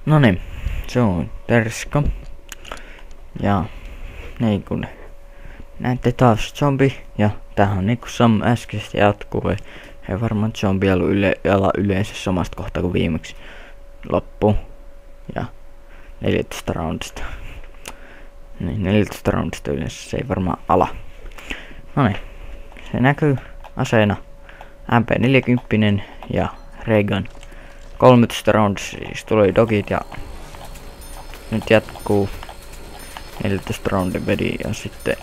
Noniin, se on Terska. Ja niin kun näette taas zombi. Ja tähän on niinku sama äskeisesti jatkuu. Ei varmaan zombi ollut yleensä samasta kohtaa kuin viimeksi loppu. Ja 14 roundista. Niin 14 roundista yleensä se ei varmaan ala. Noniin, se näkyy aseena MP40 ja Reagan. 13 roundissa siis tuli dogit ja nyt jatkuu 14 roundin vedi ja sitten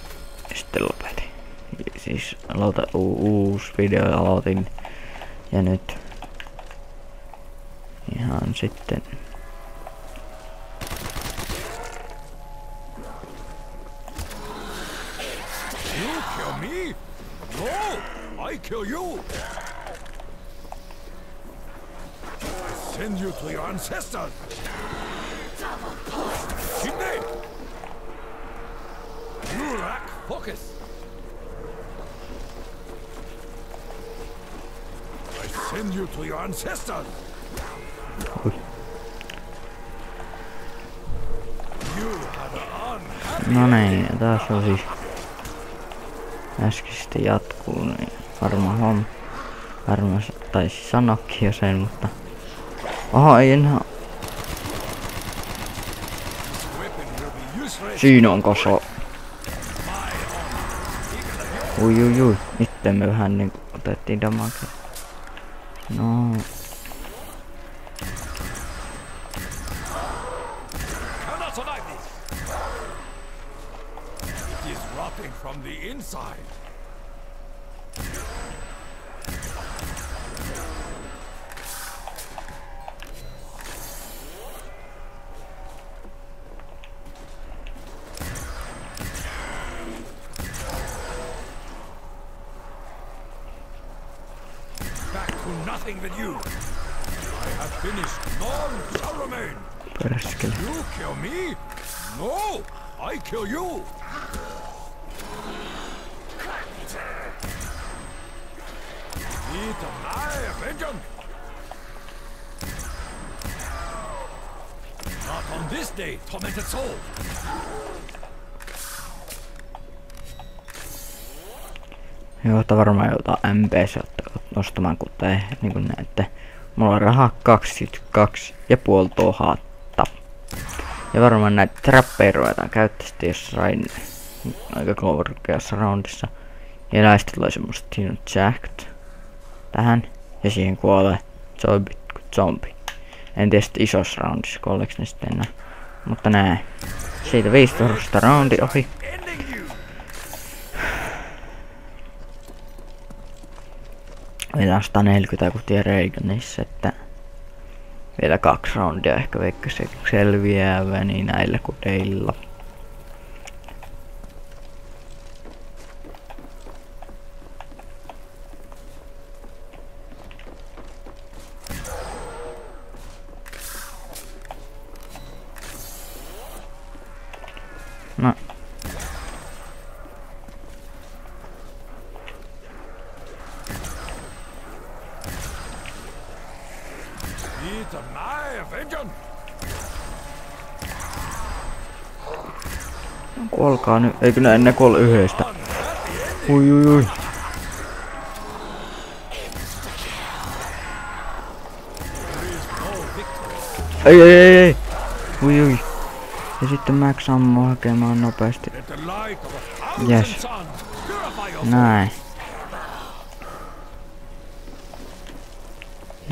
lopetin. Siis aloitan uusi video aloitin ja nyt ihan sitten You kill me? No, I kill you. I send you to your ancestors. Shinde! You lack focus. I send you to your ancestors. You had an unhappy. no niin, ja taas on siis äskeistä jatkuu, niin varmaan taisi sanoakin jo sen, mutta oho, ei enää. Weapon will be useless. Siinä on koso. Ui. Nyt me vähän niinku otettiin damakea. No. Cannot survive this. It is rotting from the inside. Back to nothing with you. I have finished. None shall remain. Perskele. You kill me? No, I kill you. Eat my vengeance. Not on this day, tormented soul. Joo, varmaan jotain MPC nostamaan, kuten niin kuin näette. Mulla on rahaa 22,5 000. Ja varmaan näitä trappeja ruvetaan käyttää sitten jossain aika korkeassa roundissa. Ja näistä tulee semmoset siinä jacked tähän. Ja siihen kuolee zombi. En tiedä sitten isossa roundissa kuoleeks ne sitten enää. Mutta näin. Siitä 15 roundi ohi. Vielä 140 kutia Reaganissa, että vielä 2 roundia ehkä vaikka se selviää niin näillä kudeilla. No. Eat my vengeance. Kuolkaa nyt, eikö nää ennen kuole yhdestä? Ui. Ei. Ui. Ja sitten Max ammoo hakemaan nopeasti. Let the light of a Yes. thousand suns purify your Näin.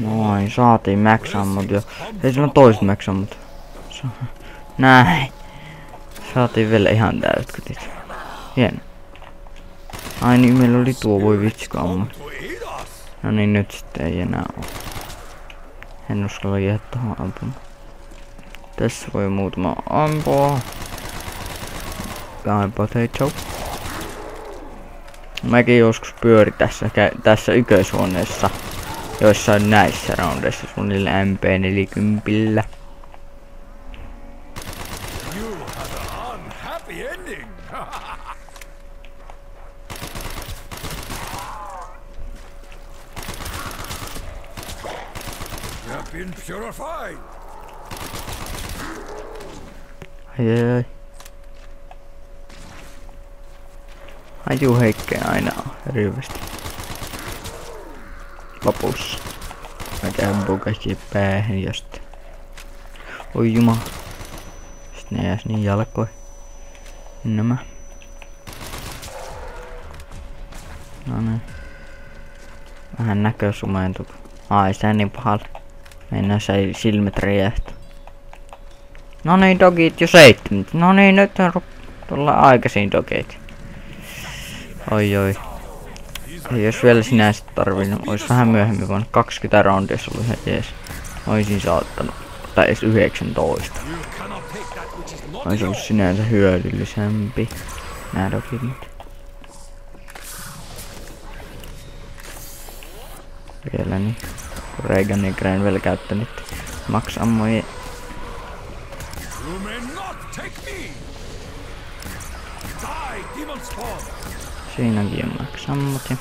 Noin, saatiin Max ammut jo. Ei sillä on toiset Max ammut. Näin. Saatiin vielä ihan täytkytit. Hieno. Ai niin, meillä oli tuo, voi vitsi kun ammut. to eat us. No niin, nyt sitten ei enää oo. En uskalla jäädä tohon ampumaan. Tässä voi muutama ampua. Guy potato. Mäkin joskus pyöri tässä ykköshuoneessa. Joissain näissä roundeissa suunnilleen MP40. You had an unhappy ending. You have been purified. Ai. Haju heikkää aina hirveesti. Lopussa. Mä ampuu kaikki päähän ja sitten. Oi juma. Sitten ne jäis niin jalkoihin. Nämä. No niin. Vähän näkösumentuu. Ai sitä niin pahalle. Mennään se silmät räjähtää. No niin dogit jo 7. No niin nyt tullaan aikaisin dogit. Oi. Ja jos vielä sinänsä tarvinnut, ois vähän myöhemmin voinut 20 roundia ollut ihan jees. Oisin saattanut. Tai edes 19. Ois ollut sinänsä hyödyllisempi. Nää dogit nyt. Vielä niin. Kun Reaganin Granville käyttänyt Max ammoja. Siinäkin on Max ammut ja...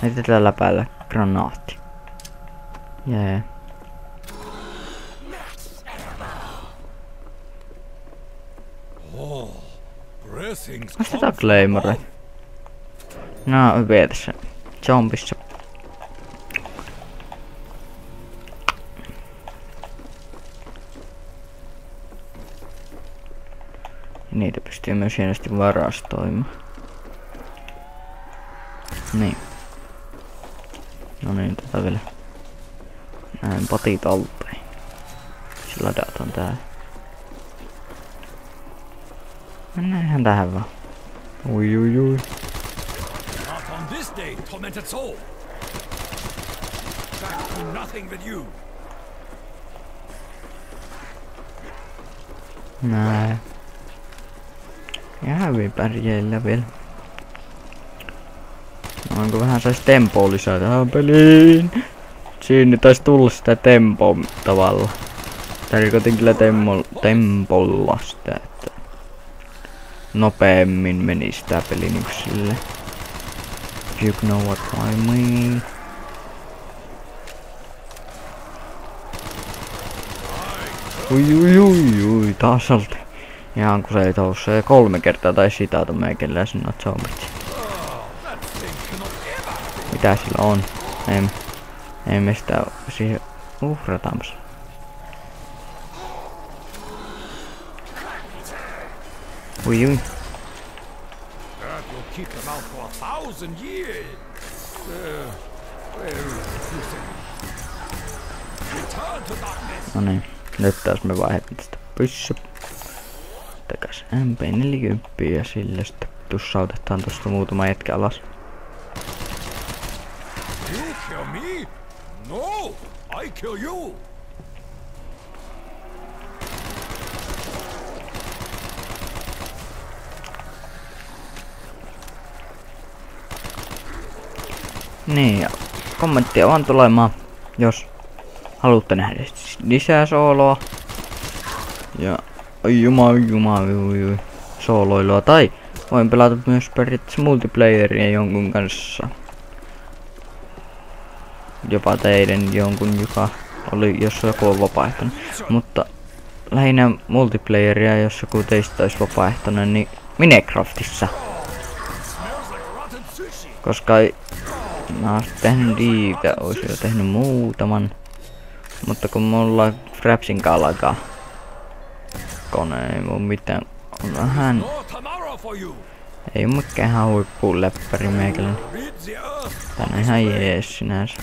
Näitä tällä päällä granaatti. Jee. Ostetaan Claymore. No hyviä tässä zombissa. Niitä pystyy myös hienosti varastoimaan. Niin. No niin, tätä vielä. Näin patit alteen. Sillä ladataan tää. Mennään tähän vaan. Ui. Näin. Ja hyvin pärjäillä vielä. Onko vähän sais tempoa lisää tähän peliin? Siinä taisi tulla sitä tempoa tavalla. Tarkoitin kyllä tempolla sitä, että nopeemmin meni sitä peli niinku sille. You know what I mean. Ui, taas olti. Ihan kun se ei tousse 3 kertaa tai sitä meikäläisen noit zombit. Mitä sillä on? Ei me sitä siihen uhrataanpas. Ui. No niin, nyt taas me vaihdetaan tästä pyssy. Takas MP40 ja sillä sitten tussautetaan tosta muutama jätkä alas. You kill me? No, I kill you. Niin, ja kommenttia vaan tulemaan, jos haluatte nähdä lisää sooloa. Ja juma, sooloilua. Tai voin pelata myös periaatteessa multiplayeria jonkun kanssa. Jopa teidän jonkun, joka oli, jos joku on vapaaehtoinen. Mutta lähinnä multiplayeria, jos joku teistä olisi vapaaehtoinen, niin Minecraftissa. Koska mä oon tehnyt niitä, ois jo tehnyt muutaman. Mutta kun mulla Frapsin kalakaan kone, ei mun mitään. On vähän... Ei oo mikään ihan huippuun läppäri meikäläinen. Tän on ihan jees sinänsä.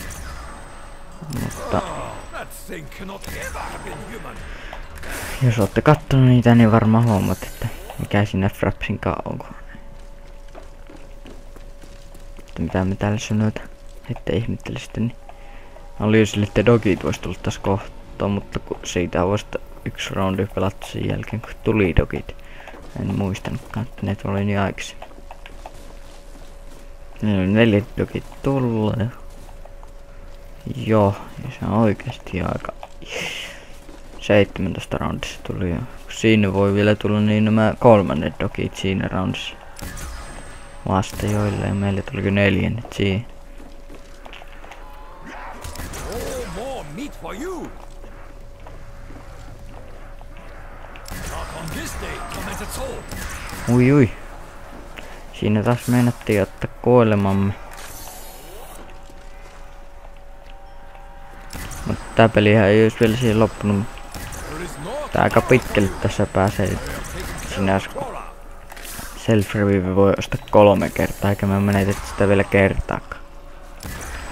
Mutta... Jos ootte kattonut niitä, niin varmaan huomaat, että mikä siinä Frapsinkaan onko. Mitä me täällä sanotaan, että ihmettelisitte, niin oli jo sille, että dogit vois tulla taas kohta, mutta kun siitä on vasta 1 roundi pelattu sen jälkeen, kun tuli dogit. En muistanutkaan, että ne tuli niin aikaisin. 4 dogit tulla ja... Joo, ja se on oikeesti aika... 17 roundissa tuli jo. Siinä voi vielä tulla niin nämä 3 dogit siinä roundissa. Vasta joille ja meille tuliko 4 siihen. On this day, tormented soul. Ui ui. Siinä taas meinattiin ottaa kuolemamme. Mutta tää pelihän ei olisi vielä siihen loppunut. There is no Tää aika pitkälle tässä pääsee. Sinänsä self-revive voi ostaa 3 kertaa, eikä mä menetet sitä vielä kertaakaan.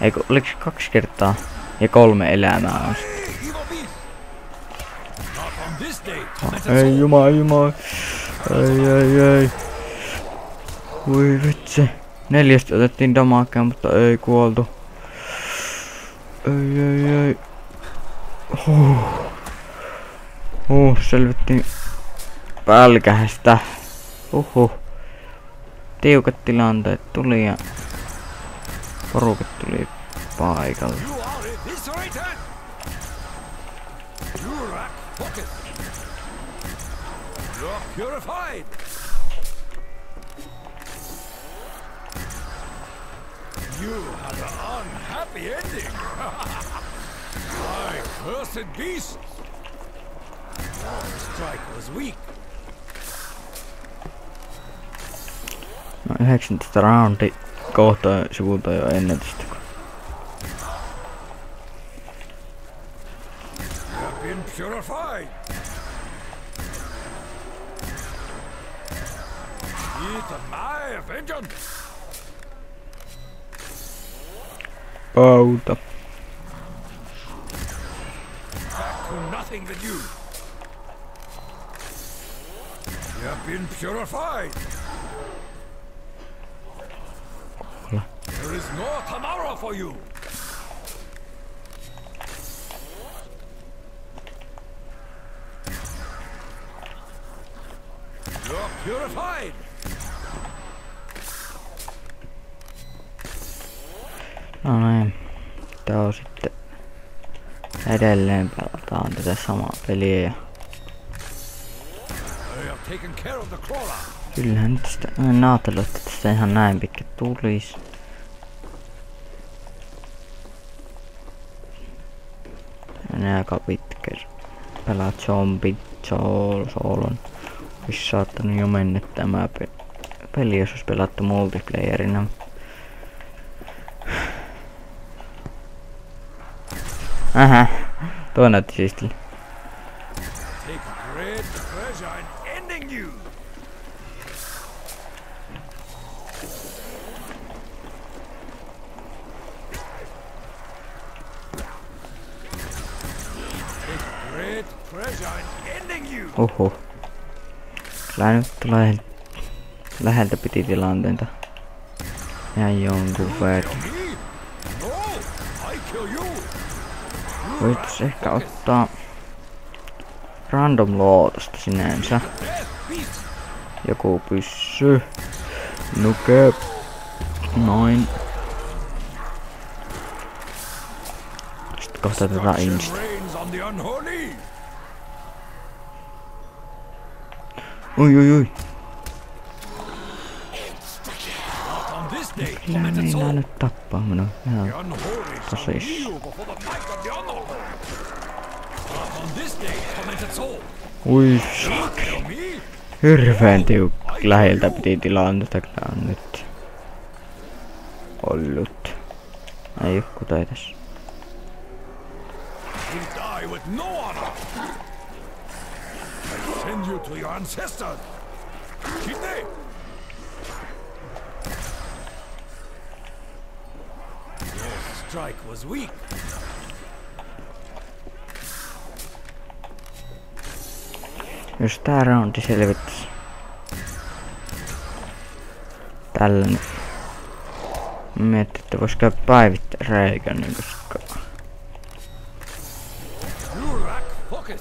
Eikö, oliko 2 kertaa? Ja 3 elämää on sitten. evil beast. Not on this day, tormented Ei soul. juma. Ei. Voi vitsi. 4 otettiin damakea, mutta ei kuoltu. Ei. Selvittiin pälkähästä. Tiukat tilanteet tuli ja porukat tuli paikalle. You are eviscerated. Durak, focus. You're purified. You had an unhappy ending. My cursed beast. Your strike was weak. No 19 roundi kohta sivulta jo ennätystä. You have been purified. Eat my vengeance. Pauta. Back to nothing with you. You have been purified. There is no tomorrow for you. You're purified. No niin. Tää on sitten edelleen pelataan tätä samaa peliä ja I have taken care of the crawler. kyllähän tästä en ajatellut, että tästä ihan näin pitkä tulis. Menee aika pitkä. Pelaa soolon. Olisi saattanut jo mennä tämä peli, jos olisi pelattu multiplayerina. Ähä, tuo näytti siistille. Take great pleasure in ending you. Take great pleasure in ending you. Kyllä nyt tulee läheltä piti tilanteita. Ihan jonkun verran. Kill me? No, I kill you. Voitais ehkä ottaa random lootosta sinänsä. Death beast. Joku pyssy. Nuke. Noin. Sitten kohta tätä Destruction insta. reigns on the unholy. Ui. Not on this day, Kyllä tormented meinaa soul. nyt tappaa minua. The Ihan unholy shall tosissaan. kneel before the might of the honorable. Not on this day, tormented soul. Ui. Kill me? Hirveen läheltä piti tilanteita kyllä on nyt ollut. Ei oo kuten tässä. You die with no honor. I send you to your ancestors. Kidney. Your strike was weak. Jos tää roundi selvittäis tällä nyt. Miettii, että vois käydä päivittää Reaganin, koska Durak, focus.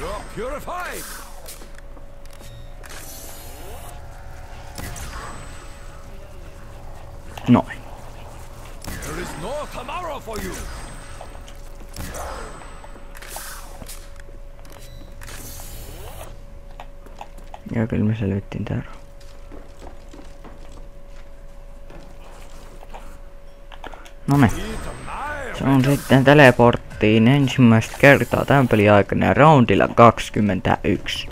You're purified. noin. There is no tomorrow for you. Ja kyllä me selvittiin tää. Noniin. Eat my Se on sitten teleportti. pelattiin ensimmäistä kertaa tämän pelin aikana ja roundilla 21.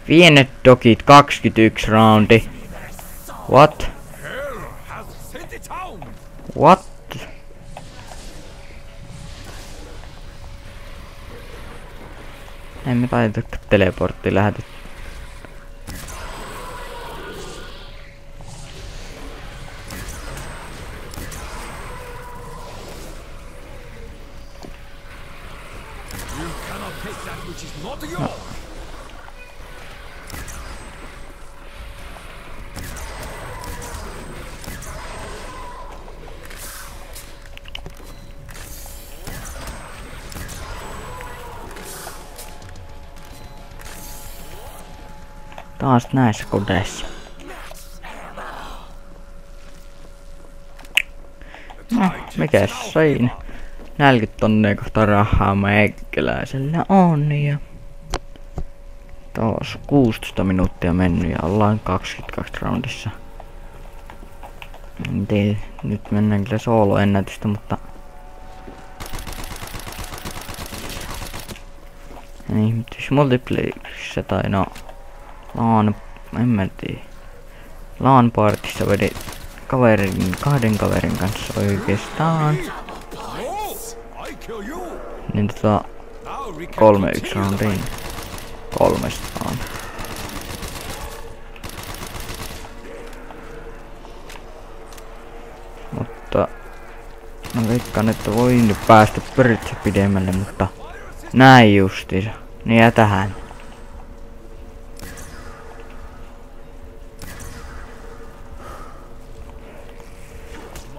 Pienet dogit 21 roundi. What? Hell has sent it down. What? Ei me taideta teleportti lähetet. You cannot take that which is not yours. Taas näissä kodeissa. No, mikäs siinä? 40 tonnia kohta rahaa meikäläisellä on ja... Tuossa 16 minuuttia mennyt ja ollaan 22 roundissa. En tiedä, nyt mennään kyllä sooloennätystä, mutta... Ei, mutta jos multiplayerissa tai no... en mä tiedä. LAN partissa vedin kahden kaverin kanssa oikeastaan. I kill you. Niin Now we can 3-1 continue the roundiin. fight. 300. Mutta... Mä veikkaan, että voi nyt päästä periaatteessa pidemmälle, mutta... Näin justiinsa. Niin ja tähän.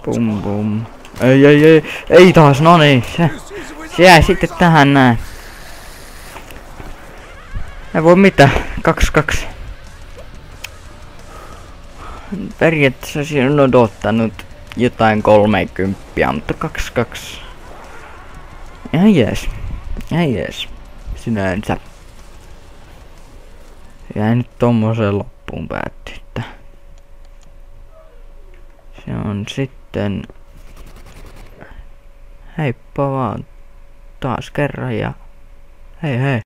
Pum pum. Ei taas, no niin. Se jäi sitten tähän näin. Ei voi mitään. 2-2. Periaatteessa siinä on odottanut jotain 30, mutta 2-2. Ihan jees. Ihan jees. Sinänsä. Jäi nyt tommoseen loppuun päättyy, että... Se on sitten... Heippa vaan taas kerran ja... Hei hei.